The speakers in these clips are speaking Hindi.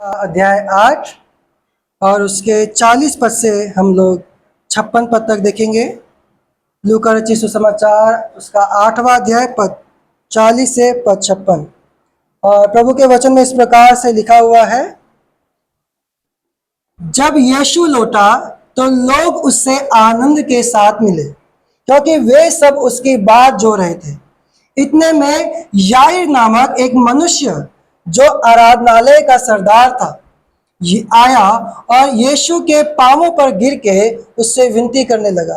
अध्याय 8 और उसके 40 पद से हम लोग 56 पद तक देखेंगे। लूका रचित सुसमाचार उसका 8वां अध्याय पद 40 से पद 56। और प्रभु के वचन में इस प्रकार से लिखा हुआ है, जब यीशु लौटा तो लोग उससे आनंद के साथ मिले, क्योंकि वे सब उसकी बात जो रहे थे। इतने में याईर नामक एक मनुष्य जो आराधनालय का सरदार था आया और यीशु के पांवों पर गिर के उससे विनती करने लगा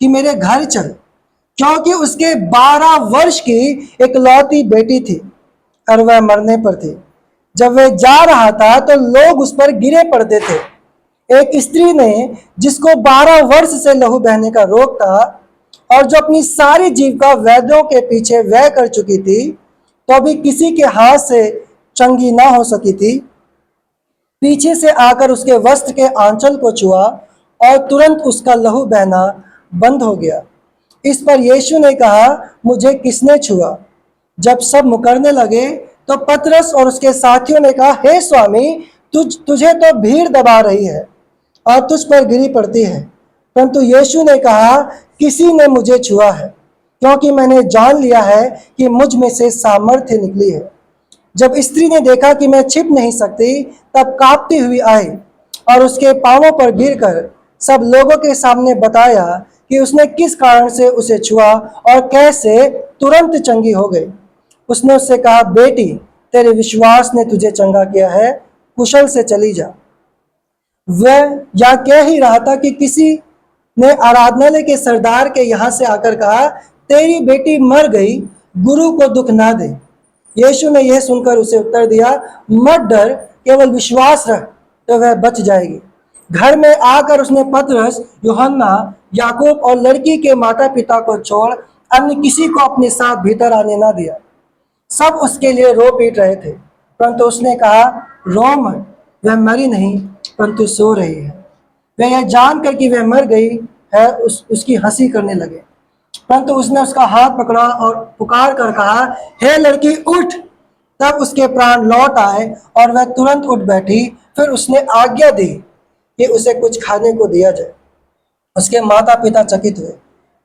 कि मेरे घर चल, क्योंकि उसके 12 वर्ष की इकलौती बेटी थी और वह मरने पर थी। जब वह जा रहा था तो लोग उस पर गिरे पड़ते थे। एक स्त्री ने, जिसको 12 वर्ष से लहू बहने का रोग था और जो अपनी सारी जीविका वैद्यों के पीछे व्यय कर चुकी थी, तो भी किसी के हाथ से चंगी ना हो सकी थी, पीछे से आकर उसके वस्त्र के आंचल को छुआ और तुरंत उसका लहू बहना बंद हो गया। इस पर यीशु ने कहा, मुझे किसने छुआ? जब सब मुकरने लगे तो पतरस और उसके साथियों ने कहा, हे स्वामी, तुझे तो भीड़ दबा रही है और तुझ पर गिरी पड़ती है। परंतु यीशु ने कहा, किसी ने मुझे छुआ है, क्योंकि मैंने जान लिया है कि मुझ में से सामर्थ्य निकली है। जब स्त्री ने देखा कि मैं छिप नहीं सकती, तब कांपती हुई आई और उसके पांवों पर गिरकर सब लोगों के सामने बताया कि उसने किस कारण से उसे छुआ और कैसे तुरंत चंगी हो गई। उसने उससे कहा, बेटी, तेरे विश्वास ने तुझे चंगा किया है, कुशल से चली जा। वह या कह ही रहा था कि किसी ने आराधनालय के सरदार के यहाँ से आकर कहा, तेरी बेटी मर गई, गुरु को दुख ना दे। यीशु ने यह सुनकर उसे उत्तर दिया, मत डर, केवल विश्वास रख तो वह बच जाएगी। घर में आकर उसने पतरस, यूहन्ना, याकूब और लड़की के माता पिता को छोड़ अन्य किसी को अपने साथ भीतर आने ना दिया। सब उसके लिए रो पीट रहे थे, परंतु उसने कहा, रो मत, वह मरी नहीं परंतु सो रही है। वह यह जानकर कि वह मर गई है उसकी हंसी करने लगे। परंतु उसने उसका हाथ पकड़ा और पुकार कर कहा, हे लड़की, उठ। तब उसके प्राण लौट आए और वह तुरंत उठ बैठी। फिर उसने आज्ञा दी कि उसे कुछ खाने को दिया जाए। उसके माता पिता चकित हुए,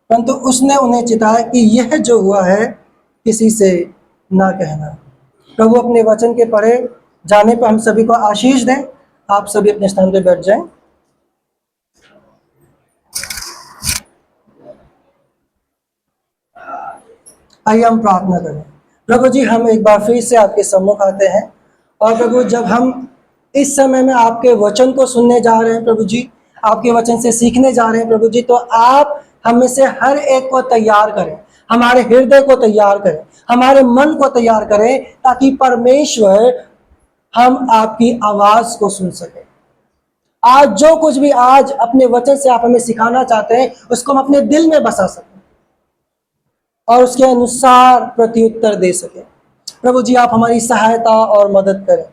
परंतु उसने उन्हें चिताया कि यह जो हुआ है किसी से ना कहना। प्रभु अपने वचन के पढ़े जाने पर हम सभी को आशीष दें। आप सभी अपने स्थान पर बैठ जाएं। आइए हम प्रार्थना करें। प्रभु जी, हम एक बार फिर से आपके सम्मुख आते हैं और प्रभु, जब हम इस समय में आपके वचन को सुनने जा रहे हैं प्रभु जी, आपके वचन से सीखने जा रहे हैं प्रभु जी, तो आप हम में से हर एक को तैयार करें, हमारे हृदय को तैयार करें, हमारे मन को तैयार करें, ताकि परमेश्वर हम आपकी आवाज को सुन सकें। आज जो कुछ भी आज अपने वचन से आप हमें सिखाना चाहते हैं, उसको हम अपने दिल में बसा सकें और उसके अनुसार प्रत्युत्तर दे सके। प्रभु जी, आप हमारी सहायता और मदद करें।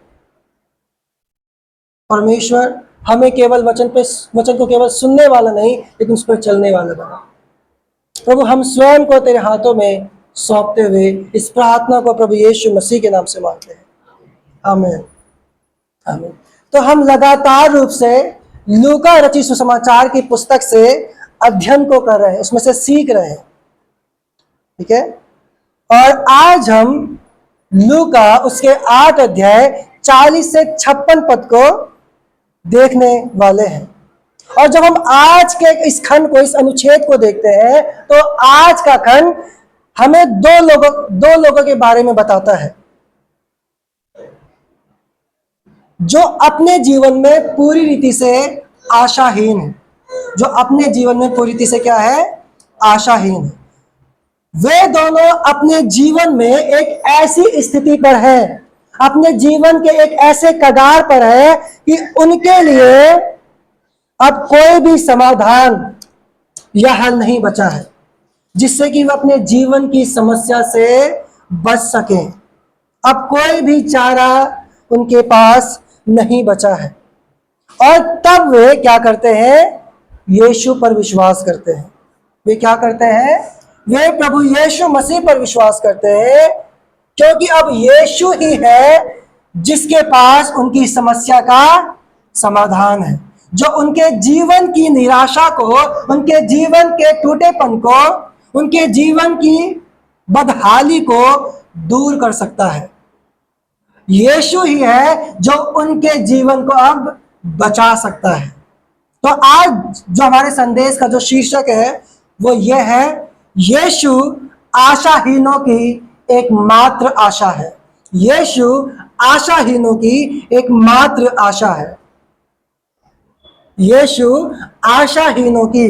परमेश्वर, हमें केवल वचन को केवल सुनने वाला नहीं, लेकिन उस पर चलने वाला बना। प्रभु, हम स्वयं को तेरे हाथों में सौंपते हुए इस प्रार्थना को प्रभु यीशु मसीह के नाम से मांगते हैं, आमीन आमीन। तो हम लगातार रूप से लूका रचित सुसमाचार की पुस्तक से अध्ययन को कर रहे हैं, उसमें से सीख रहे हैं, ठीक है। और आज हम लूका उसके 8 अध्याय 40 से 56 पद को देखने वाले हैं। और जब हम आज के इस खंड को, इस अनुच्छेद को देखते हैं, तो आज का खंड हमें दो लोगों के बारे में बताता है जो अपने जीवन में पूरी रीति से आशाहीन है। जो अपने जीवन में पूरी रीति से क्या है? आशाहीन है। वे दोनों अपने जीवन में एक ऐसी स्थिति पर है, अपने जीवन के एक ऐसे कगार पर है कि उनके लिए अब कोई भी समाधान या हल नहीं बचा है जिससे कि वे अपने जीवन की समस्या से बच सकें। अब कोई भी चारा उनके पास नहीं बचा है। और तब वे क्या करते हैं? यीशु पर विश्वास करते हैं। वे क्या करते हैं? वे प्रभु यीशु मसीह पर विश्वास करते हैं, क्योंकि अब यीशु ही है जिसके पास उनकी समस्या का समाधान है, जो उनके जीवन की निराशा को, उनके जीवन के टूटेपन को, उनके जीवन की बदहाली को दूर कर सकता है। यीशु ही है जो उनके जीवन को अब बचा सकता है। तो आज जो हमारे संदेश का जो शीर्षक है वो ये है, यीशु आशाहीनों की एकमात्र आशा है। यीशु आशाहीनों की एकमात्र आशा है। यीशु आशाहीनों की,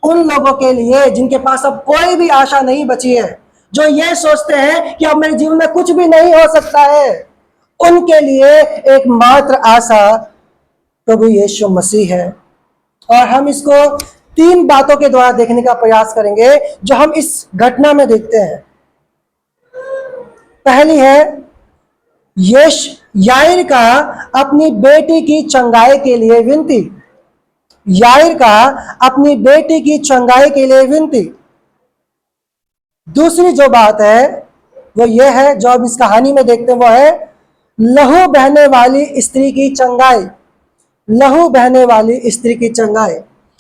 उन लोगों के लिए जिनके पास अब कोई भी आशा नहीं बची है, जो ये सोचते हैं कि अब मेरे जीवन में कुछ भी नहीं हो सकता है, उनके लिए एकमात्र आशा प्रभु यीशु मसीह है। और हम इसको 3 बातों के द्वारा देखने का प्रयास करेंगे जो हम इस घटना में देखते हैं। पहली है, याईर का अपनी बेटी की चंगाई के लिए विनती। याईर का अपनी बेटी की चंगाई के लिए विनती। दूसरी जो बात है वो ये है, जो अब इस कहानी में देखते हैं, वो है लहू बहने वाली स्त्री की चंगाई। लहू बहने वाली स्त्री की चंगाई।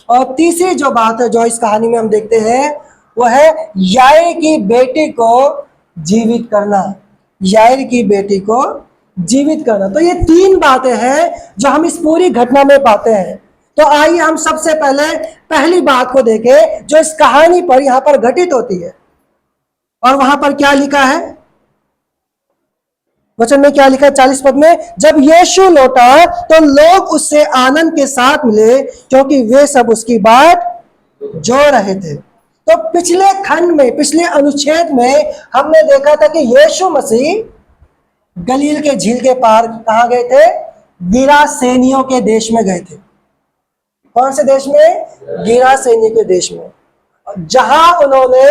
और तीसरी जो बात है जो इस कहानी में हम देखते हैं वो है याईर की बेटी को जीवित करना। याईर की बेटी को जीवित करना। तो ये 3 बातें हैं जो हम इस पूरी घटना में पाते हैं। तो आइए हम सबसे पहले पहली बात को देखें जो इस कहानी पर यहां पर घटित होती है। और वहां पर क्या लिखा है, वचन में क्या लिखा है 40 पद में, जब यीशु लौटा तो लोग उससे आनंद के साथ मिले क्योंकि वे सब उसकी बात जो रहे थे। तो पिछले खंड में, पिछले अनुच्छेद में हमने देखा था कि यीशु मसीह गलील के झील के पार कहां गए थे? गिरासेनियों के देश में गए थे। कौन से देश में? गिरासेनियों के देश में, जहां उन्होंने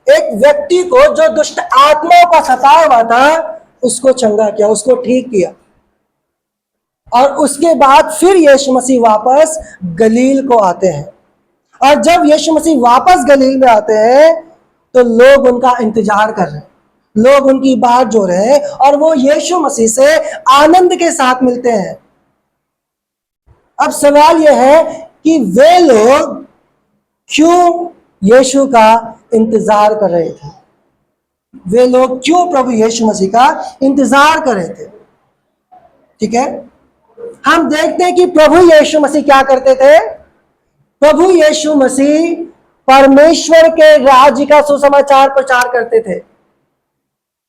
एक व्यक्ति को जो दुष्ट आत्माओं का सताया हुआ था उसको चंगा किया, उसको ठीक किया। और उसके बाद फिर यीशु मसीह वापस गलील को आते हैं। और जब यीशु मसीह वापस गलील में आते हैं तो लोग उनका इंतजार कर रहे हैं, लोग उनकी बात जो रहे हैं और वो यीशु मसीह से आनंद के साथ मिलते हैं। अब सवाल यह है कि वे लोग क्यों यीशु का इंतजार कर रहे थे? वे लोग क्यों प्रभु यीशु मसीह का इंतजार कर रहे थे? ठीक है, हम देखते हैं कि प्रभु यीशु मसीह क्या करते थे। प्रभु यीशु मसीह परमेश्वर के राज्य का सुसमाचार प्रचार करते थे।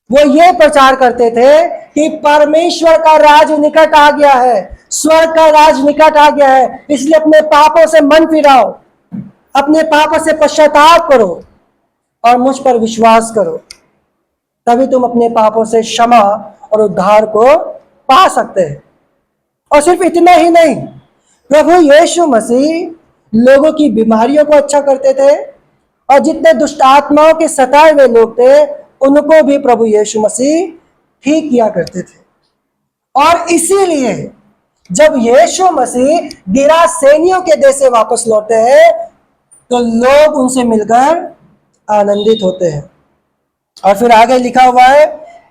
वो ये प्रचार करते थे कि परमेश्वर का राज निकट आ गया है, स्वर्ग का राज निकट आ गया है, इसलिए अपने पापों से मन फिराओ, अपने पापों से पश्चाताप करो और मुझ पर विश्वास करो, तभी तुम अपने पापों से क्षमा और उद्धार को पा सकते हैं। और सिर्फ इतना ही नहीं, प्रभु यीशु मसीह लोगों की बीमारियों को अच्छा करते थे और जितने दुष्ट आत्माओं के सताए हुए लोग थे उनको भी प्रभु यीशु मसीह ठीक किया करते थे। और इसीलिए जब यीशु मसीह गिरासेनियों के देश से वापस लौटते हैं तो लोग उनसे मिलकर आनंदित होते हैं। और फिर आगे लिखा हुआ है,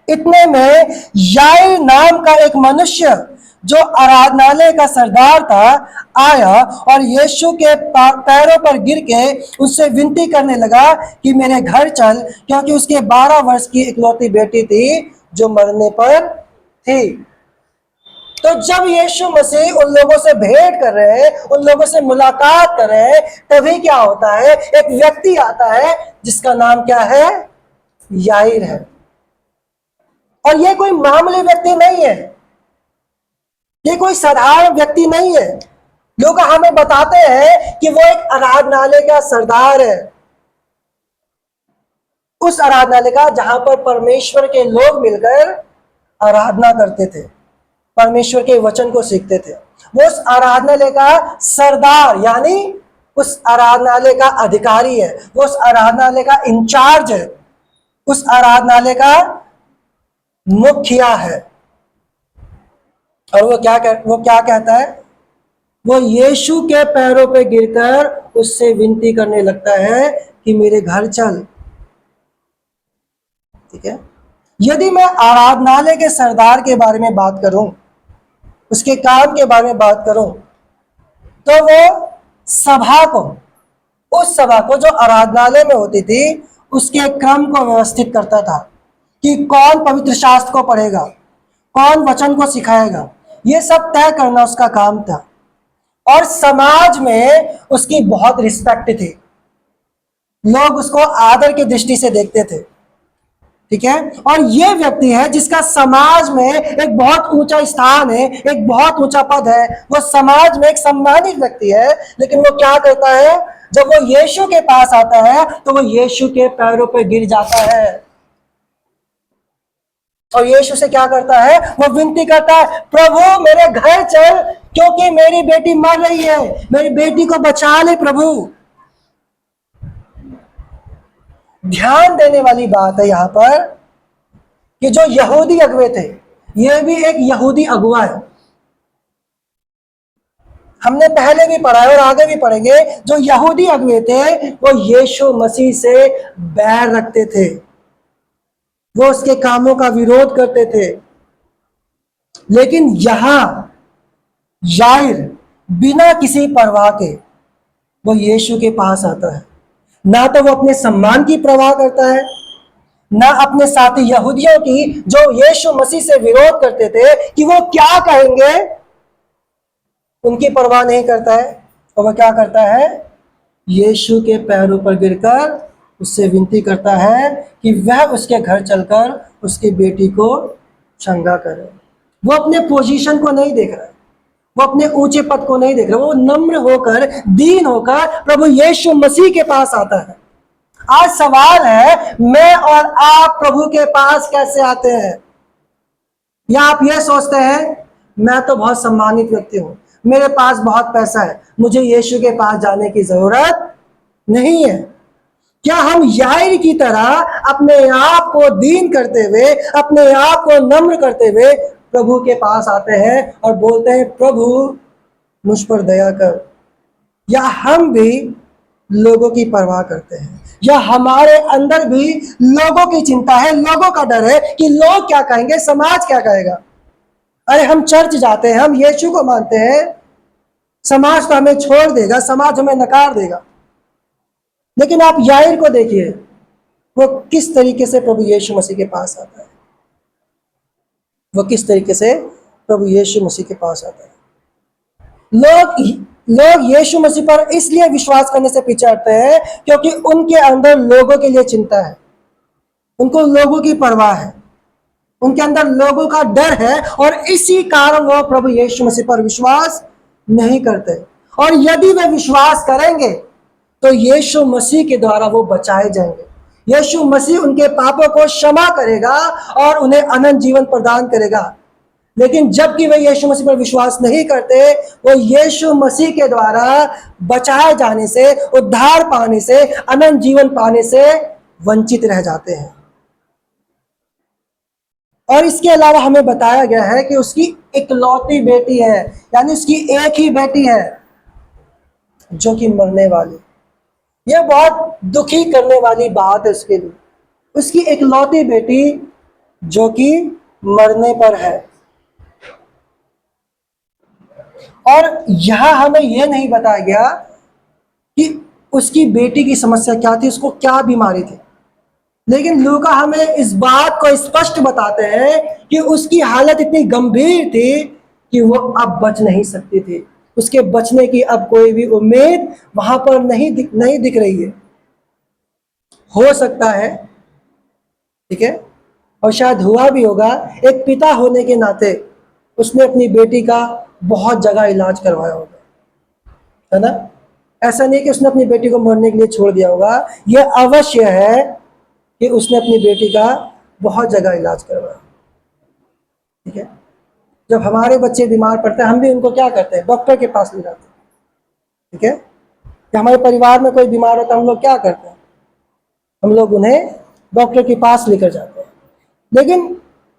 इतने में याईर नाम का एक मनुष्य जो आराधनालय का सरदार था आया और यीशु के पैरों पर गिर के उससे विनती करने लगा कि मेरे घर चल, क्योंकि उसके 12 वर्ष की इकलौती बेटी थी जो मरने पर थी। तो जब यीशु मसीह उन लोगों से भेंट कर रहे हैं, उन लोगों से मुलाकात कर रहे हैं, तभी क्या होता है, एक व्यक्ति आता है जिसका नाम क्या है? याईर है। और ये कोई मामूली व्यक्ति नहीं है, ये कोई साधारण व्यक्ति नहीं है। लोग हमें बताते हैं कि वो एक आराधनालय का सरदार है, उस आराधनालय का जहां पर परमेश्वर के लोग मिलकर आराधना करते थे, परमेश्वर के वचन को सीखते थे। वो उस आराधनालय का सरदार यानी उस आराधनालय का अधिकारी है, वो उस आराधनालय का इंचार्ज है, उस आराधनालय का मुखिया है। और वो क्या कहता है? वो यीशु के पैरों पे गिरकर उससे विनती करने लगता है कि मेरे घर चल। ठीक है, यदि मैं आराधनालय के सरदार के बारे में बात करूं, उसके काम के बारे में बात करूं, तो वो सभा को, उस सभा को जो आराधनालय में होती थी, उसके क्रम को व्यवस्थित करता था कि कौन पवित्र शास्त्र को पढ़ेगा, कौन वचन को सिखाएगा, ये सब तय करना उसका काम था। और समाज में उसकी बहुत रिस्पेक्ट थी, लोग उसको आदर की दृष्टि से देखते थे। ठीक है, और ये व्यक्ति है जिसका समाज में एक बहुत ऊंचा स्थान है, एक बहुत ऊंचा पद है, वो समाज में एक सम्मानित व्यक्ति है। लेकिन वो क्या करता है, जब वो यीशु के पास आता है तो वो यीशु के पैरों पर गिर जाता है और यीशु से क्या करता है, वो विनती करता है, प्रभु मेरे घर चल, क्योंकि मेरी बेटी मर रही है, मेरी बेटी को बचा ले प्रभु। ध्यान देने वाली बात है यहां पर कि जो यहूदी अगुवे थे, यह भी एक यहूदी अगुवा है। हमने पहले भी पढ़ा है और आगे भी पढ़ेंगे, जो यहूदी अगुवे थे वो यीशु मसीह से बैर रखते थे, वो उसके कामों का विरोध करते थे। लेकिन यहां याईर बिना किसी परवाह के वो यीशु के पास आता है। ना तो वो अपने सम्मान की परवाह करता है, ना अपने साथी यहूदियों की जो यीशु मसीह से विरोध करते थे कि वो क्या कहेंगे, उनकी परवाह नहीं करता है। और वह क्या करता है, यीशु के पैरों पर गिरकर उससे विनती करता है कि वह उसके घर चलकर उसकी बेटी को चंगा करे। वो अपने पोजीशन को नहीं देख रहा है, वो अपने ऊंचे पद को नहीं देख रहा, वो नम्र होकर, दीन होकर प्रभु यीशु मसीह के पास आता है। आज सवाल है, मैं और आप प्रभु के पास कैसे आते हैं? या आप यह सोचते हैं, मैं तो बहुत सम्मानित व्यक्ति हूं, मेरे पास बहुत पैसा है, मुझे यीशु के पास जाने की जरूरत नहीं है। क्या हम याईर की तरह अपने आप को दीन करते हुए, अपने आप को नम्र करते हुए प्रभु के पास आते हैं और बोलते हैं, प्रभु मुझ पर दया कर? या हम भी लोगों की परवाह करते हैं, या हमारे अंदर भी लोगों की चिंता है, लोगों का डर है कि लोग क्या कहेंगे, समाज क्या कहेगा? अरे हम चर्च जाते हैं, हम यीशु को मानते हैं, समाज तो हमें छोड़ देगा, समाज हमें नकार देगा। लेकिन आप याईर को देखिए, वो किस तरीके से प्रभु यीशु मसीह के पास आता है, वो किस तरीके से प्रभु यीशु मसीह के पास आता है। लोग यीशु मसीह पर इसलिए विश्वास करने से पीछे हटते हैं क्योंकि उनके अंदर लोगों के लिए चिंता है, उनको लोगों की परवाह है, उनके अंदर लोगों का डर है, और इसी कारण वो प्रभु यीशु मसीह पर विश्वास नहीं करते। और यदि वे विश्वास करेंगे तो यीशु मसीह के द्वारा वो बचाए जाएंगे। यीशु मसीह उनके पापों को क्षमा करेगा और उन्हें अनंत जीवन प्रदान करेगा। लेकिन जबकि वे यीशु मसीह पर विश्वास नहीं करते, वो यीशु मसीह के द्वारा बचाए जाने से, उद्धार पाने से, अनंत जीवन पाने से वंचित रह जाते हैं। और इसके अलावा हमें बताया गया है कि उसकी इकलौती बेटी है, यानी उसकी एक ही बेटी है जो कि मरने वाली। यह बहुत दुखी करने वाली बात है उसके लिए, उसकी इकलौती बेटी जो कि मरने पर है। और यहां हमें यह नहीं बताया गया कि उसकी बेटी की समस्या क्या थी, उसको क्या बीमारी थी। लेकिन लूका हमें इस बात को स्पष्ट बताते हैं कि उसकी हालत इतनी गंभीर थी कि वो अब बच नहीं सकती थी, उसके बचने की अब कोई भी उम्मीद वहां पर नहीं दिख रही है। हो सकता है, ठीक है, और शायद हुआ भी होगा, एक पिता होने के नाते उसने अपनी बेटी का बहुत जगह इलाज करवाया होगा, है ना? ऐसा नहीं कि उसने अपनी बेटी को मरने के लिए छोड़ दिया होगा। यह अवश्य है कि उसने अपनी बेटी का बहुत जगह इलाज करवाया। ठीक है, जब हमारे बच्चे बीमार पड़ते हैं, हम भी उनको क्या करते हैं, डॉक्टर के पास ले जाते हैं। ठीक है, कि हमारे परिवार में कोई बीमार होता है, हम लोग क्या करते हैं, हम लोग उन्हें डॉक्टर के पास लेकर जाते हैं। लेकिन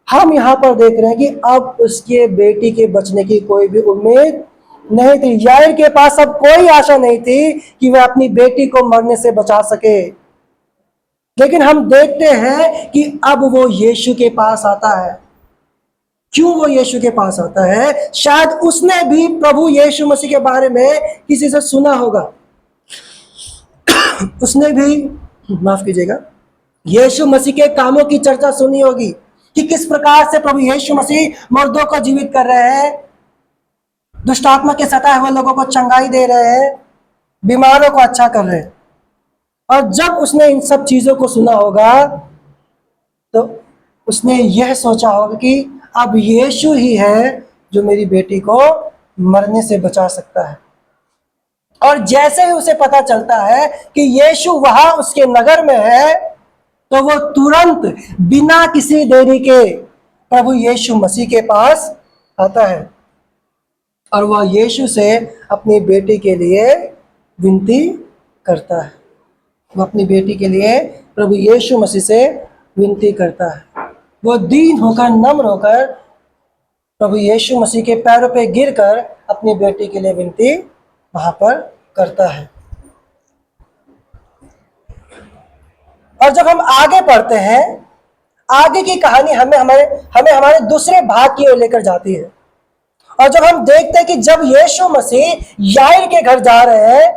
हम यहाँ पर देख रहे हैं कि अब उसके बेटी के बचने की कोई भी उम्मीद नहीं थी। याईर के पास अब कोई आशा नहीं थी कि वह अपनी बेटी को मरने से बचा सके। लेकिन हम देखते हैं कि अब वो यीशु के पास आता है। क्यों वो यीशु के पास आता है? शायद उसने भी प्रभु यीशु मसीह के बारे में किसी से सुना होगा। उसने भी, माफ कीजिएगा, यीशु मसीह के कामों की चर्चा सुनी होगी कि किस प्रकार से प्रभु यीशु मसीह मर्दों को जीवित कर रहे हैं, दुष्ट आत्मा के सताए हुए लोगों को चंगाई दे रहे हैं, बीमारों को अच्छा कर रहे हैं। और जब उसने इन सब चीजों को सुना होगा तो उसने यह सोचा होगा कि अब यीशु ही है जो मेरी बेटी को मरने से बचा सकता है। और जैसे ही उसे पता चलता है कि यीशु वहां उसके नगर में है, तो वो तुरंत बिना किसी देरी के प्रभु यीशु मसीह के पास आता है और वह यीशु से अपनी बेटी के लिए विनती करता है। वो अपनी बेटी के लिए प्रभु यीशु मसीह से विनती करता है। वो दीन होकर, नम्र होकर प्रभु यीशु मसीह के पैरों पे गिरकर अपनी बेटी के लिए विनती वहां पर करता है। और जब हम आगे पढ़ते हैं, आगे की कहानी हमें हमारे दूसरे भाग की ओर लेकर जाती है। और जब हम देखते हैं कि जब यीशु मसीह याईर के घर जा रहे हैं,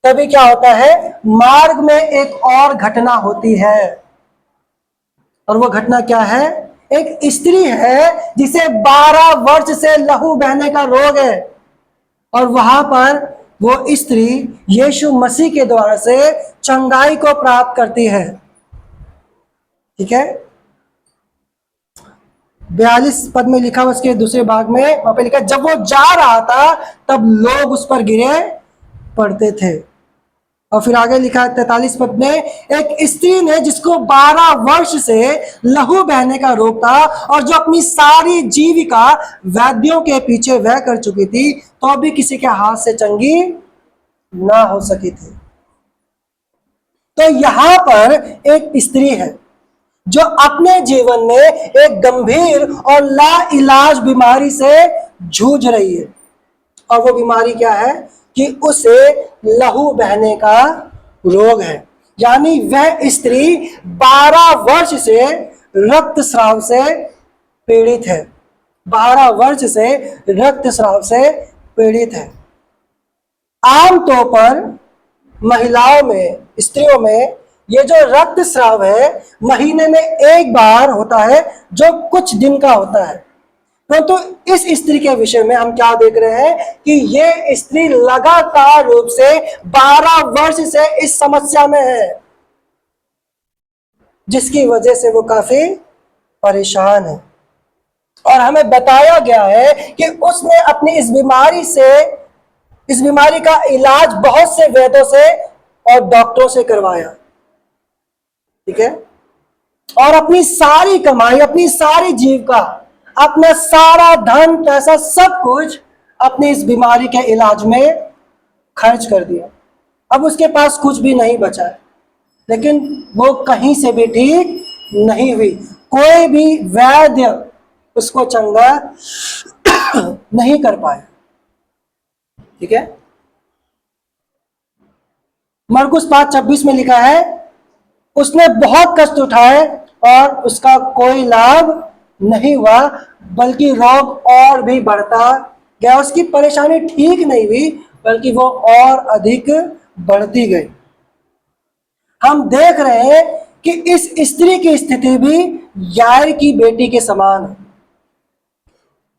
तभी क्या होता है? मार्ग में एक और घटना होती है। और वो घटना क्या है? एक स्त्री है जिसे 12 वर्ष से लहू बहने का रोग है, और वहां पर वो स्त्री यीशु मसीह के द्वारा से चंगाई को प्राप्त करती है। ठीक है, 42 पद में लिखा, उसके दूसरे भाग में वहां पे लिखा, जब वो जा रहा था तब लोग उस पर गिरे पड़ते थे। और फिर आगे लिखा 43 पद में, एक स्त्री ने जिसको 12 वर्ष से लहू बहने का रोग था और जो अपनी सारी जीविका वैद्यों के पीछे वह कर चुकी थी, तो भी किसी के हाथ से चंगी ना हो सकी थी। तो यहां पर एक स्त्री है जो अपने जीवन में एक गंभीर और लाइलाज बीमारी से जूझ रही है। और वो बीमारी क्या है? कि उसे लहू बहने का रोग है। यानी वह स्त्री 12 वर्ष से रक्तस्राव से पीड़ित है। 12 वर्ष से रक्तस्राव से पीड़ित है। आमतौर पर महिलाओं में, स्त्रियों में ये जो रक्तस्राव है महीने में एक बार होता है, जो कुछ दिन का होता है। परंतु इस स्त्री के विषय में हम क्या देख रहे हैं कि ये स्त्री लगातार रूप से 12 वर्ष से इस समस्या में है, जिसकी वजह से वो काफी परेशान है। और हमें बताया गया है कि उसने अपनी इस बीमारी का इलाज बहुत से वैद्यों से और डॉक्टरों से करवाया। ठीक है, और अपनी सारी कमाई, अपनी सारी जीविका, अपना सारा धन पैसा सब कुछ अपनी इस बीमारी के इलाज में खर्च कर दिया। अब उसके पास कुछ भी नहीं बचा है, लेकिन वो कहीं से भी ठीक नहीं हुई। कोई भी वैद्य उसको चंगा नहीं कर पाया। ठीक है, मरकुस 5:26 में लिखा है, उसने बहुत कष्ट उठाए और उसका कोई लाभ नहीं हुआ, बल्कि रोग और भी बढ़ता गया। उसकी परेशानी ठीक नहीं हुई, बल्कि वो और अधिक बढ़ती गई। हम देख रहे हैं कि इस स्त्री की स्थिति भी याईर की बेटी के समान है।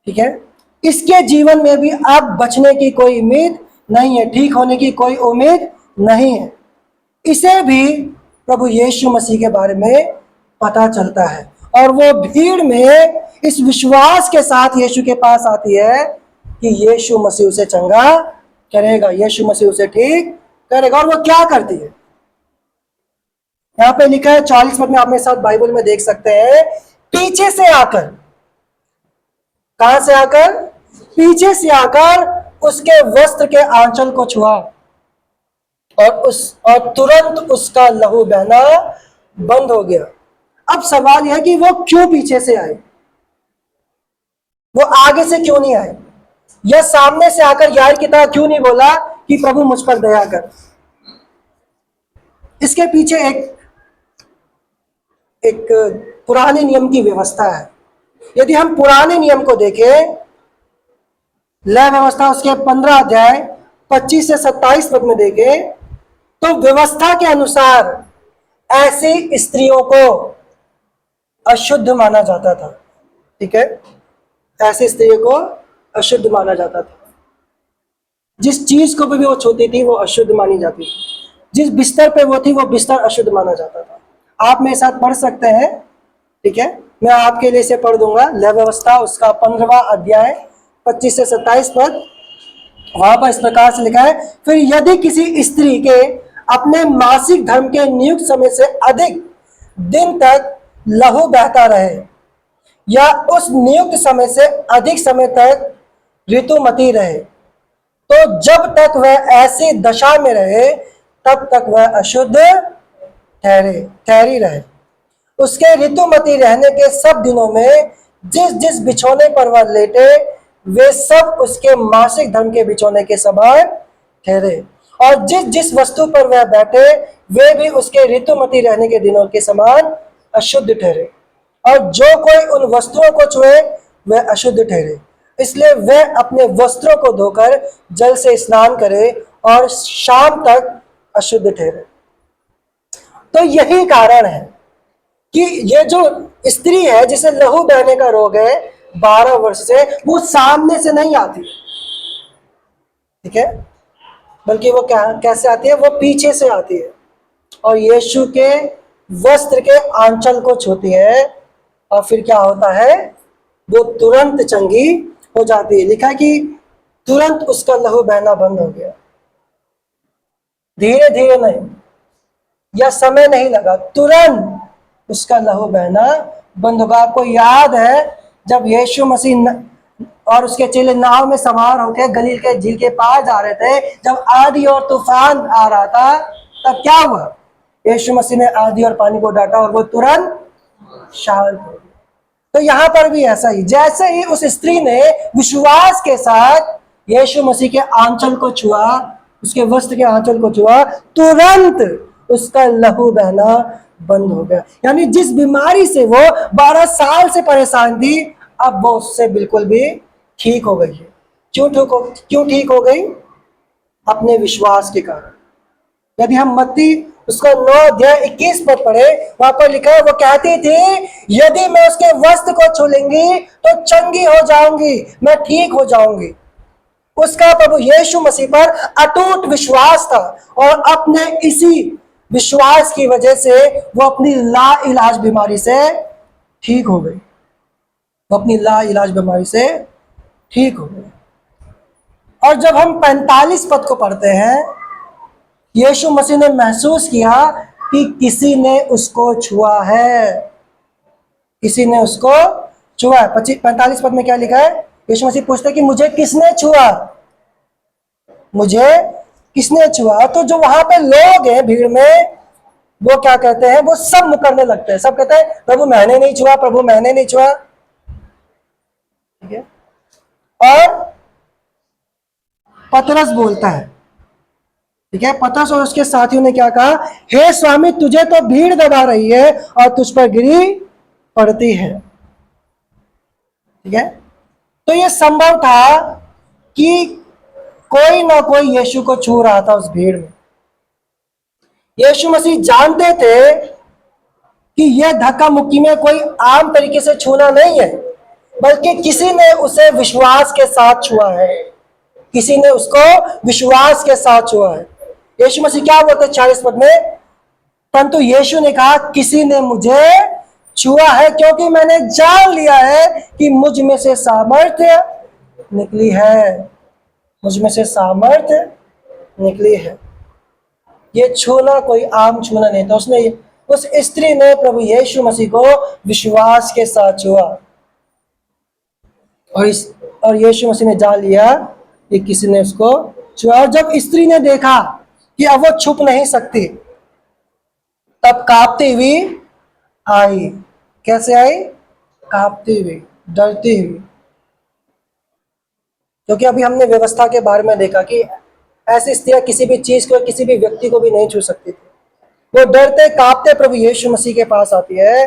ठीक है, इसके जीवन में भी अब बचने की कोई उम्मीद नहीं है, ठीक होने की कोई उम्मीद नहीं है। इसे भी प्रभु यीशु मसीह के बारे में पता चलता है, और वो भीड़ में इस विश्वास के साथ यीशु के पास आती है कि यीशु मसीह उसे चंगा करेगा, यीशु मसीह उसे ठीक करेगा। और वो क्या करती है? यहां पे लिखा है 40 पद में, आप मेरे साथ बाइबल में देख सकते हैं, पीछे से आकर, कहां से आकर? पीछे से आकर उसके वस्त्र के आंचल को छुआ और तुरंत उसका लहू बहना बंद हो गया। अब सवाल यह है कि वो क्यों पीछे से आए? वो आगे से क्यों नहीं आए? या सामने से आकर याईर की तरह क्यों नहीं बोला कि प्रभु मुझ पर दया कर? इसके पीछे एक एक पुराने नियम की व्यवस्था है। यदि हम पुराने नियम को देखें, लय व्यवस्था उसके 15 अध्याय 25 से 27 पद में देखें, तो व्यवस्था के अनुसार ऐसी स्त्रियों को अशुद्ध माना जाता था। ठीक है, ऐसी स्त्रियों को अशुद्ध माना जाता था। जिस चीज को भी वो छूती थी वो अशुद्ध मानी जाती थी, जिस बिस्तर पे वो थी वो बिस्तर अशुद्ध माना जाता था। आप मेरे साथ पढ़ सकते हैं, ठीक है, मैं आपके लिए इसे पढ़ दूंगा। लय व्यवस्था उसका 15वां अध्याय 25 से 27 पद, वहां पर इस प्रकार से लिखा है, फिर यदि किसी स्त्री के अपने मासिक धर्म के नियुक्त समय से अधिक दिन तक लहू बहता रहे या उस नियुक्त समय से अधिक समय तक ऋतुमती रहे, तो जब तक वह ऐसी दशा में रहे तब तक वह अशुद्ध ठहरी रहे। उसके ऋतुमती रहने के सब दिनों में जिस जिस बिछौने पर वह लेटे वे सब उसके मासिक धर्म के बिछौने के समान ठहरे, और जिस जिस वस्तु पर वह बैठे वे भी उसके ऋतुमती रहने के दिनों के समान अशुद्ध ठहरे, और जो कोई उन वस्तुओं को छुए वह अशुद्ध ठहरे। इसलिए वह अपने वस्त्रों को धोकर जल से स्नान करे और शाम तक अशुद्ध ठहरे। तो यही कारण है कि ये जो स्त्री है जिसे लहू बहने का रोग है 12 वर्ष से, वो सामने से नहीं आती, ठीक है, बल्कि वो कैसे आती है, वो पीछे से आती है और यीशु के वस्त्र के आंचल को छूती है, और फिर क्या होता है, वो तुरंत चंगी हो जाती है। लिखा है कि तुरंत उसका लहू बहना बंद हो गया। धीरे धीरे नहीं, या समय नहीं लगा, तुरंत उसका लहू बहना बंद होगा। आपको याद है जब यीशु मसीह और उसके चेले नाव में सवार होकर गलील के झील के पार जा रहे थे, जब आंधी और तूफान आ रहा था, तब क्या हुआ, यीशु मसीह ने आंधी और पानी को डांटा और वो तुरंत शांत हो गया। तो यहां पर भी ऐसा ही, जैसे ही उस स्त्री ने विश्वास के साथ यीशु मसीह के आंचल को छुआ, उसके वस्त्र के आंचल को छुआ, तुरंत उसका लहू बहना बंद हो गया। यानी जिस बीमारी से वो 12 साल से परेशान थी, अब वो उससे बिल्कुल भी ठीक हो गई है। क्यों ठीक हो गई? अपने विश्वास के कारण। यदि हम मत्ती उसका 9 अध्याय 21 पद पढ़े, वहां पर लिखा है, वो कहती थी यदि मैं उसके वस्त्र को छू लूंगी तो चंगी हो जाऊंगी, मैं ठीक हो जाऊंगी। उसका प्रभु यीशु मसीह पर अटूट विश्वास था और अपने इसी विश्वास की वजह से वो अपनी लाइलाज बीमारी से ठीक हो गई। वो अपनी लाइलाज बीमारी से ठीक हो गई। और जब हम 45 पद को पढ़ते हैं, यीशु मसीह ने महसूस किया कि किसी ने उसको छुआ है, किसी ने उसको छुआ है। 45 पद में क्या लिखा है? यीशु मसीह पूछते हैं कि मुझे किसने छुआ, मुझे किसने छुआ। तो जो वहां पे लोग हैं भीड़ में, वो क्या कहते हैं, वो सब मुकरने लगते हैं। सब कहते हैं प्रभु मैंने नहीं छुआ, प्रभु मैंने नहीं छुआ, ठीक है। और पतरस बोलता है, ठीक है, पतरस और उसके साथियों ने क्या कहा, हे स्वामी तुझे तो भीड़ दबा रही है और तुझ पर गिरी पड़ती है, ठीक है। तो यह संभव था कि कोई ना कोई यीशु को छू रहा था उस भीड़ में। यीशु मसीह जानते थे कि यह धक्का मुक्की में कोई आम तरीके से छूना नहीं है, बल्कि किसी ने उसे विश्वास के साथ छुआ है, किसी ने उसको विश्वास के साथ छुआ है। यीशु मसीह क्या बोलते 40 पद में, परंतु यीशु ने कहा किसी ने मुझे छुआ है क्योंकि मैंने जान लिया है कि मुझ में से सामर्थ्य निकली है, मुझ में से सामर्थ्य निकली है। ये छूना कोई आम छूना नहीं था। उसने, उस स्त्री ने प्रभु यीशु मसीह को विश्वास के साथ छुआ और यीशु मसीह ने जान लिया कि किसी ने उसको छुआ। और जब स्त्री ने देखा कि अब वो छुप नहीं सकती, तब कांपती हुई आई। कैसे आई? कांपती हुई, डरती हुई। क्योंकि अभी हमने व्यवस्था के बारे में देखा कि ऐसी स्त्रियां किसी भी चीज को, किसी भी व्यक्ति को भी नहीं छू सकती थी। वो डरते कांपते प्रभु यीशु मसीह के पास आती है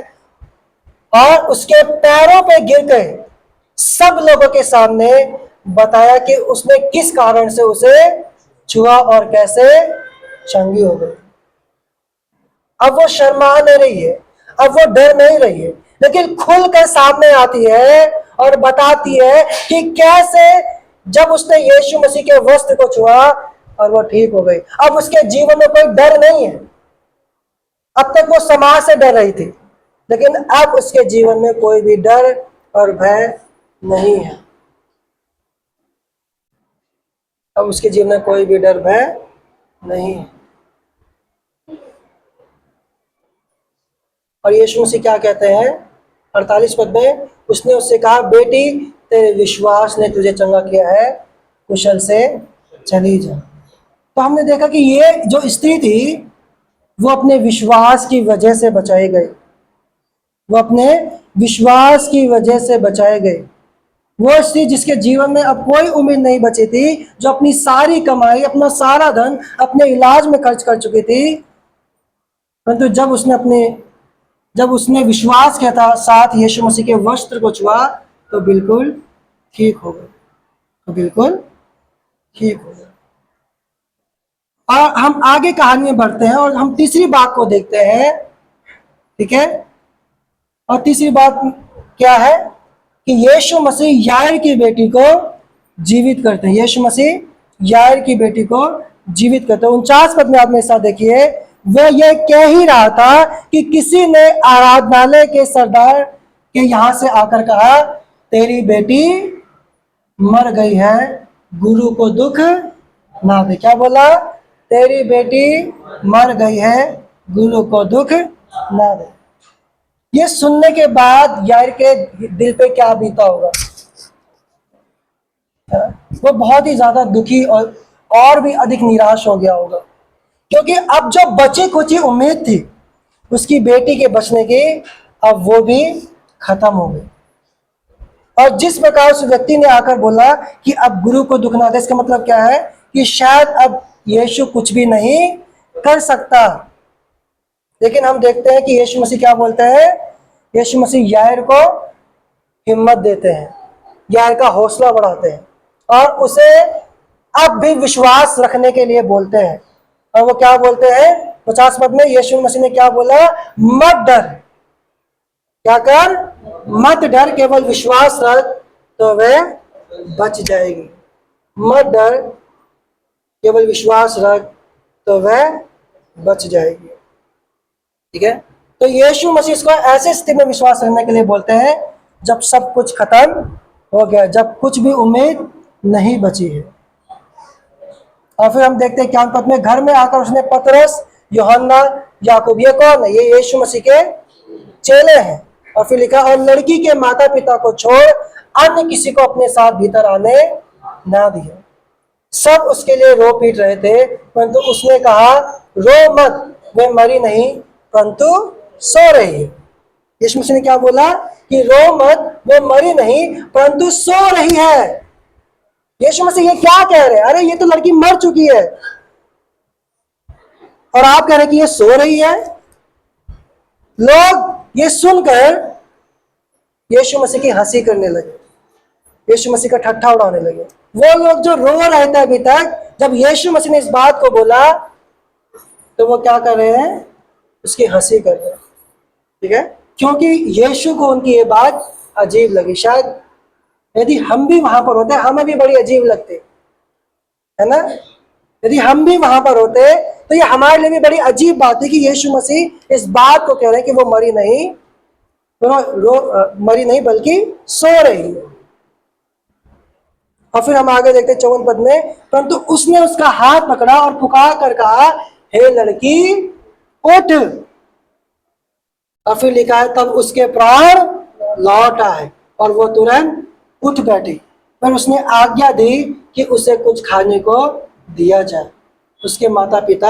और उसके पैरों पे गिर गए, सब लोगों के सामने बताया कि उसने किस कारण से उसे छुआ और कैसे चंगी हो गई। अब वो शर्मा नहीं रही है, अब वो डर नहीं रही है, लेकिन खुलकर सामने आती है और बताती है कि कैसे जब उसने यीशु मसीह के वस्त्र को छुआ और वो ठीक हो गई। अब उसके जीवन में कोई डर नहीं है। अब तक वो समाज से डर रही थी, लेकिन अब उसके जीवन में कोई भी डर और भय नहीं है। अब उसके जीवन में कोई भी डर भय नहीं है। और यीशु मसीह क्या कहते हैं 48 पद में, उसने उससे कहा, बेटी तेरे विश्वास ने तुझे चंगा किया है, कुशल से चली जा। तो हमने देखा कि ये जो स्त्री थी वो अपने विश्वास की वजह से बचाई गई। वो अपने विश्वास की वजह से बचाए गए। वो स्त्री जिसके जीवन में अब कोई उम्मीद नहीं बची थी, जो अपनी सारी कमाई, अपना सारा धन अपने इलाज में खर्च कर चुकी थी, परंतु जब उसने विश्वास किया था, साथ यीशु मसीह के वस्त्र को छुआ, तो बिल्कुल ठीक हो गए, तो बिल्कुल ठीक हो गए। और हम आगे कहानी में बढ़ते हैं और हम तीसरी बात को देखते हैं। ठीक है, और तीसरी बात क्या है कि यीशु मसीह याईर की बेटी को जीवित करते हैं। यीशु मसीह याईर की बेटी को जीवित करते हैं। 49 पद में आप मेरे साथ देखिए, वह यह कह ही रहा था कि किसी ने आराधनालय के सरदार के यहां से आकर कहा, तेरी बेटी मर गई है, गुरु को दुख ना दे। क्या बोला? तेरी बेटी मर गई है, गुरु को दुख ना दे। ये सुनने के बाद याईर के दिल पे क्या बीता होगा? वो बहुत ही ज्यादा दुखी और भी अधिक निराश हो गया होगा, क्योंकि अब जो बची कुची उम्मीद थी उसकी बेटी के बचने की, अब वो भी खत्म हो गई। और जिस प्रकार उस व्यक्ति ने आकर बोला कि अब गुरु को दुख ना दे, इसका मतलब क्या है कि शायद अब यीशु कुछ भी नहीं कर सकता। लेकिन हम देखते हैं कि यीशु मसीह क्या बोलते हैं। यीशु मसीह याईर को हिम्मत देते हैं, याईर का हौसला बढ़ाते हैं और उसे अब भी विश्वास रखने के लिए बोलते हैं। और वो क्या बोलते हैं 50 पद में, यीशु मसीह ने क्या बोला? मत डर। क्या कर? मत डर, केवल विश्वास रख तो वह बच जाएगी। मत डर, केवल विश्वास रख तो वह बच जाएगी। ठीक है, तो यीशु मसीह इसको ऐसे स्थिति में विश्वास रखने के लिए बोलते हैं जब सब कुछ खत्म हो गया, जब कुछ भी उम्मीद नहीं बची है। और फिर हम देखते हैं क्या पद में, घर में आकर उसने पतरस, यूहन्ना, याकूब, ये कौन है? ये यीशु मसीह के चेले हैं। और फिर लिखा, और लड़की के माता पिता को छोड़ अन्य किसी को अपने साथ भीतर आने ना दिया। सब उसके लिए रो पीट रहे थे, परंतु उसने कहा, रो मत, वे मरी नहीं परंतु सो रही है। यीशु मसीह ने क्या बोला कि रो मत, वो मरी नहीं परंतु सो रही है। यीशु मसीह ये क्या कह रहे हैं? अरे ये तो लड़की मर चुकी है और आप कह रहे हैं कि ये सो रही है। लोग ये सुनकर यीशु मसीह की हंसी करने लगे, यीशु मसीह का ठट्ठा उड़ाने लगे। वो लोग जो रो रहे थे अभी तक, जब यीशु मसीह ने इस बात को बोला तो वो क्या कर रहे हैं? उसकी हंसी कर रहे हैं। ठीक है, क्योंकि यीशु को उनकी ये बात अजीब लगी। शायद यदि हम भी वहां पर होते हमें भी बड़ी अजीब लगती है ना। यदि हम भी वहां पर होते तो ये हमारे लिए भी बड़ी अजीब बात है कि यीशु मसीह इस बात को कह रहे हैं कि वो मरी नहीं, मरी नहीं बल्कि सो रही है। और फिर हम आगे देखते 54 पद में, परंतु उसने उसका हाथ पकड़ा और पुकार कर कहा, हे लड़की उठ। और फिर लिखा है, तब उसके प्राण लौट आए और वो तुरंत उठ बैठी। पर उसने आज्ञा दी कि उसे कुछ खाने को दिया जाए। उसके माता पिता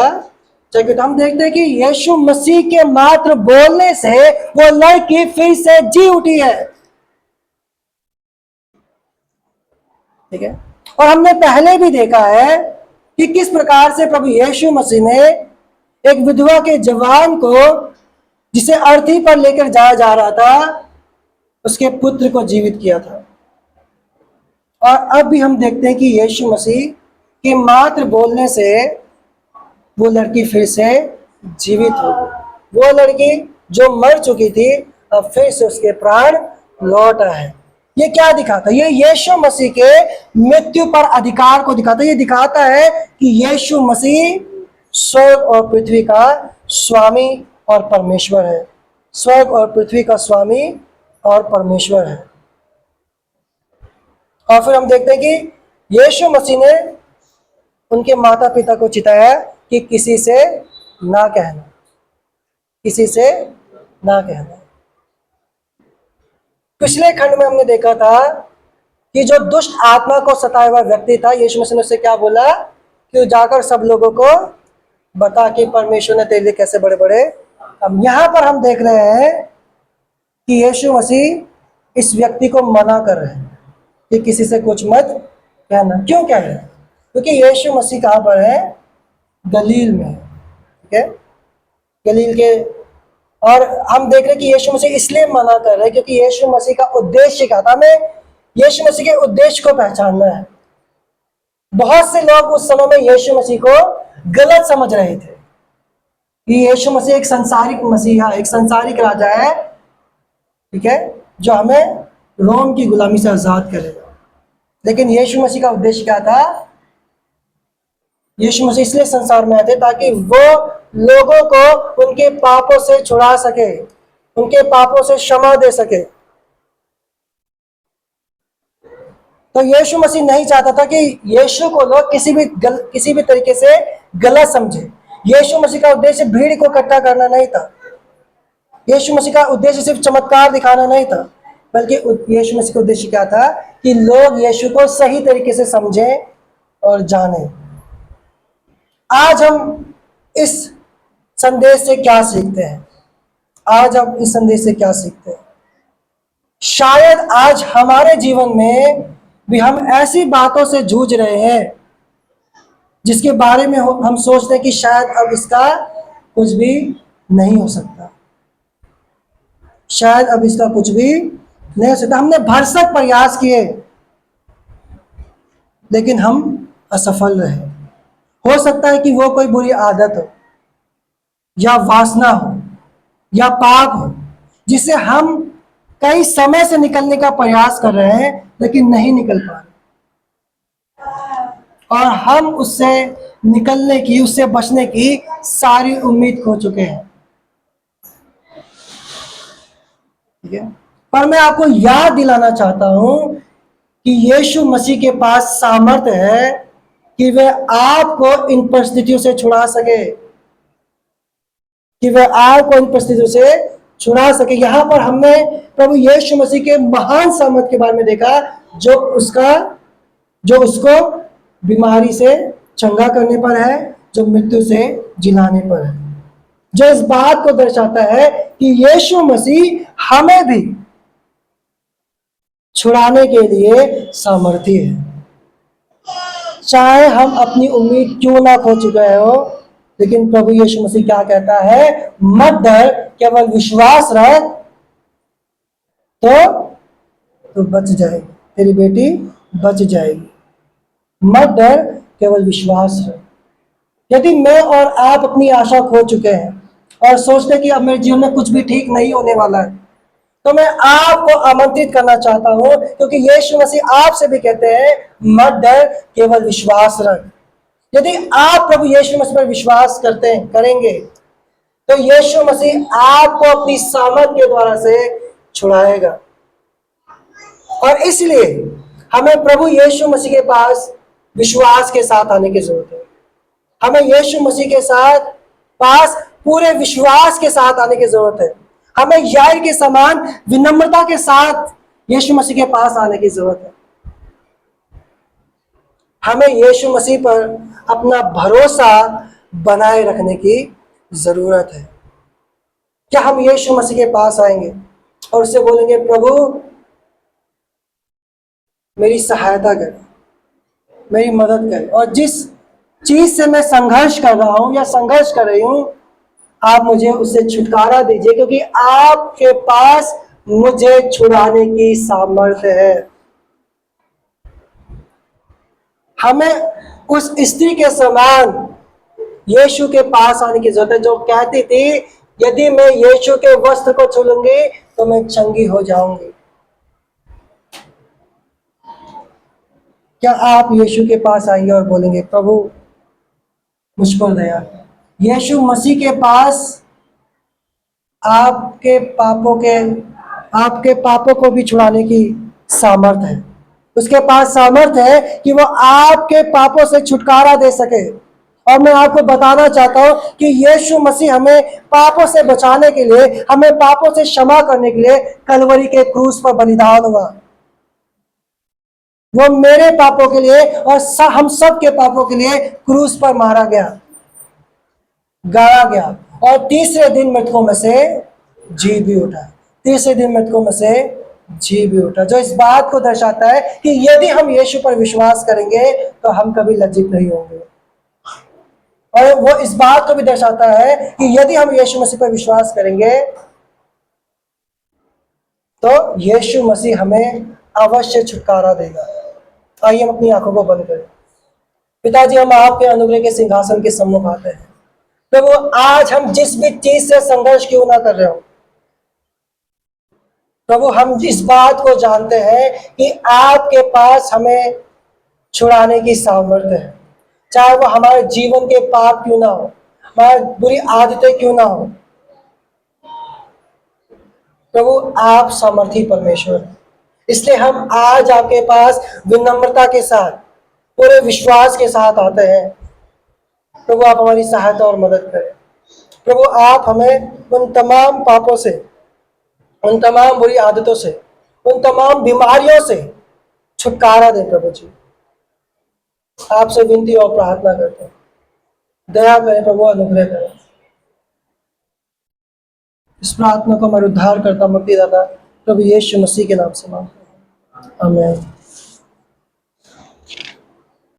चाहिए। तो हम देखते हैं कि यीशु मसीह के मात्र बोलने से वो लड़की फिर से जी उठी है। ठीक है, और हमने पहले भी देखा है कि किस प्रकार से प्रभु यीशु मसीह ने एक विधवा के जवान को जिसे अर्थी पर लेकर जाया जा रहा था, उसके पुत्र को जीवित किया था। और अब भी हम देखते हैं कि यीशु मसीह के मात्र बोलने से वो लड़की फिर से जीवित हो गई। वो लड़की जो मर चुकी थी, अब फिर से उसके प्राण लौट आए। ये क्या दिखाता है? ये यीशु मसीह के मृत्यु पर अधिकार को दिखाता है। ये दिखाता है कि यीशु मसीह स्वर्ग और पृथ्वी का स्वामी और परमेश्वर है। स्वर्ग और पृथ्वी का स्वामी और परमेश्वर है। और फिर हम देखते हैं कि यीशु मसीह ने उनके माता पिता को चिताया कि किसी से ना कहना, किसी से ना कहना। पिछले खंड में हमने देखा था कि जो दुष्ट आत्मा को सताया हुआ व्यक्ति था, यीशु मसीह ने उससे क्या बोला कि जाकर सब लोगों को बता कि परमेश्वर ने तेरे लिए कैसे बड़े बड़े। अब यहाँ पर हम देख रहे हैं कि यीशु मसीह इस व्यक्ति को मना कर रहे हैं कि किसी से कुछ मत कहना। क्यों कह रहे हैं? क्योंकि यीशु मसीह कहाँ पर है? गलील में है। ठीक है, गलील के। और हम देख रहे हैं कि यीशु मसीह इसलिए मना कर रहे हैं क्योंकि यीशु मसीह का उद्देश्य क्या था? हमें यीशु मसीह के उद्देश्य को पहचानना है। बहुत से लोग उस समय में यीशु मसीह को गलत समझ रहे थे कि यीशु मसीह एक संसारिक मसीहा, एक संसारिक राजा है, ठीक है, जो हमें रोम की गुलामी से आजाद करेगा। लेकिन यीशु मसीह का उद्देश्य क्या था? यीशु मसीह इसलिए संसार में आए थे ताकि वो लोगों को उनके पापों से छुड़ा सके, उनके पापों से क्षमा दे सके। तो यीशु मसीह नहीं चाहता था कि यीशु को लोग किसी भी तरीके से गलत समझे। यीशु मसीह का उद्देश्य भीड़ को इकट्ठा करना नहीं था। यीशु मसीह का उद्देश्य सिर्फ चमत्कार दिखाना नहीं था, बल्कि यीशु मसीह का उद्देश्य क्या था कि लोग यीशु को सही तरीके से समझें और जानें। आज हम इस संदेश से क्या सीखते हैं? आज हम इस संदेश से क्या सीखते हैं? शायद आज हमारे जीवन में भी हम ऐसी बातों से जूझ रहे हैं जिसके बारे में हम सोचते हैं कि शायद अब इसका कुछ भी नहीं हो सकता, शायद अब इसका कुछ भी नहीं हो सकता। हमने भरसक प्रयास किए लेकिन हम असफल रहे। हो सकता है कि वो कोई बुरी आदत हो या वासना हो या पाप हो जिसे हम कई समय से निकलने का प्रयास कर रहे हैं लेकिन नहीं निकल पा रहे, और हम उससे निकलने की, उससे बचने की सारी उम्मीद खो चुके हैं। ठीक है, पर मैं आपको याद दिलाना चाहता हूं कि यीशु मसीह के पास सामर्थ्य है कि वह आपको इन परिस्थितियों से छुड़ा सके, कि वह आपको इन परिस्थितियों से छुड़ा सके। यहां पर हमने प्रभु यीशु मसीह के महान सामर्थ्य के बारे में देखा, जो उसको बीमारी से चंगा करने पर है, जो मृत्यु से जिलाने पर है, जो इस बात को दर्शाता है कि यीशु मसीह हमें भी छुड़ाने के लिए सामर्थ्य है। चाहे हम अपनी उम्मीद क्यों ना खो चुके हो, लेकिन प्रभु यीशु मसीह क्या कहता है? मत डर, केवल विश्वास रख तो बच जाएगी, तेरी बेटी बच जाएगी। मत डर, केवल विश्वास रख। यदि मैं और आप अपनी आशा खो चुके हैं और सोचते हैं कि अब मेरे जीवन में कुछ भी ठीक नहीं होने वाला है, तो मैं आपको आमंत्रित करना चाहता हूं, क्योंकि यीशु मसीह आपसे भी कहते हैं मत डर, केवल विश्वास रख। यदि आप प्रभु यीशु मसीह पर विश्वास करेंगे तो यीशु मसीह आपको अपनी सामर्थ के द्वारा से छुड़ाएगा। और इसलिए हमें प्रभु यीशु मसीह के पास विश्वास के साथ आने की जरूरत है। हमें यीशु मसीह के पास पूरे विश्वास के साथ आने की जरूरत है। हमें याईर के समान विनम्रता के साथ यीशु मसीह के पास आने की जरूरत है। हमें यीशु मसीह पर अपना भरोसा बनाए रखने की जरूरत है। क्या हम यीशु मसीह के पास आएंगे और उससे बोलेंगे प्रभु मेरी सहायता कर, मेरी मदद कर, और जिस चीज से मैं संघर्ष कर रहा हूं या संघर्ष कर रही हूं, आप मुझे उससे छुटकारा दीजिए, क्योंकि आपके पास मुझे छुड़ाने की सामर्थ्य है। हमें उस स्त्री के समान यीशु के पास आने की जरूरत है, जो कहती थी यदि मैं यीशु के वस्त्र को छू लूंगी तो मैं चंगी हो जाऊंगी। क्या आप यीशु के पास आएंगे और बोलेंगे प्रभु मुझ पर दया? यीशु मसीह के पास आपके पापों को भी छुड़ाने की सामर्थ है। उसके पास सामर्थ है कि वो आपके पापों से छुटकारा दे सके। और मैं आपको बताना चाहता हूं कि यीशु मसीह हमें पापों से बचाने के लिए, हमें पापों से क्षमा करने के लिए कलवरी के क्रूस पर बलिदान हुआ। वो मेरे पापों के लिए और हम सब के पापों के लिए क्रूस पर मारा गया, गाड़ा गया, और तीसरे दिन मृतकों में से जी भी उठा। तीसरे दिन मृतकों में से जी भी उठा, जो इस बात को दर्शाता है कि यदि हम यीशु पर विश्वास करेंगे तो हम कभी लज्जित नहीं होंगे। और वो इस बात को भी दर्शाता है कि यदि हम यीशु मसीह पर विश्वास करेंगे तो यीशु मसीह हमें अवश्य छुटकारा देगा। आइए हम अपनी आंखों को बंद करें। पिताजी, हम आपके अनुग्रह के सिंहासन के सम्मुख आते हैं। प्रभु, आज हम जिस भी चीज से संघर्ष क्यों ना कर रहे हो प्रभु, हम इस बात को जानते हैं कि आपके पास हमें छुड़ाने की सामर्थ्य है। चाहे वो हमारे जीवन के पाप क्यों ना हो, हमारी बुरी आदतें क्यों ना हो, प्रभु आप सामर्थी परमेश्वर हैं। इसलिए हम आज आपके पास विनम्रता के साथ, पूरे विश्वास के साथ आते हैं। प्रभु आप हमारी सहायता और मदद करें। प्रभु आप हमें उन तमाम पापों से, उन तमाम बुरी आदतों से, उन तमाम बीमारियों से छुटकारा दें। प्रभु जी आपसे विनती और प्रार्थना करते हैं, दया करें प्रभु, अनुग्रह करें। इस प्रार्थना को हमारे उद्धार करता मुक्तिदाता प्रभु यीशु मसीह के नाम से मांगते हैं, आमीन।